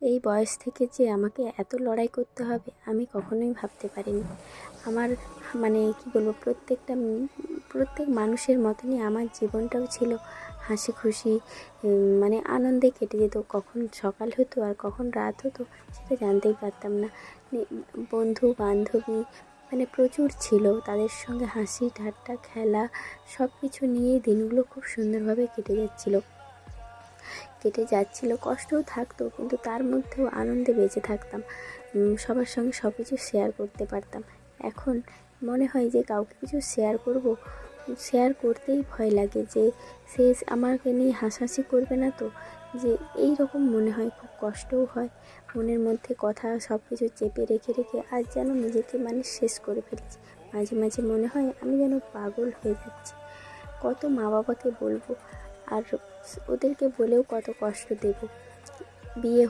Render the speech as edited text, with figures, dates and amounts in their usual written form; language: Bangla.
এই বয়স থেকে যে আমাকে এত লড়াই করতে হবে আমি কখনোই ভাবতে পারিনি। আমার মানে কি বলবো, প্রত্যেক মানুষের মতনই আমার জীবনটাও ছিল হাসি খুশি, মানে আনন্দে কেটে যেত। কখন সকাল হতো আর কখন রাত হতো সেটা জানতেই পারতাম না। বন্ধু বান্ধবী মানে প্রচুর ছিল, তাদের সঙ্গে হাসি ঠাট্টা খেলা সব কিছু নিয়েই দিনগুলো খুব সুন্দরভাবে কেটে যাচ্ছিল। কষ্টও থাকতো কিন্তু তার মধ্যেও আনন্দে বেঁচে থাকতাম। সবার সঙ্গে সব কিছু শেয়ার করতে পারতাম। এখন মনে হয় যে কাউকে কিছু শেয়ার করতেই ভয় লাগে, যে সে আমাকে নিয়ে হাসাহাসি করবে না তো, যে এই রকম মনে হয়। খুব কষ্টও হয়, মনের মধ্যে কথা সব কিছু চেপে রেখে রেখে আজ যেন নিজেকে মানে শেষ করে ফেলেছি। মাঝে মাঝে মনে হয় আমি যেন পাগল হয়ে যাচ্ছি। কত মা বাবাকে বলবো, আর ওদেরকে বলেও কত কষ্ট দেব। বিয়ে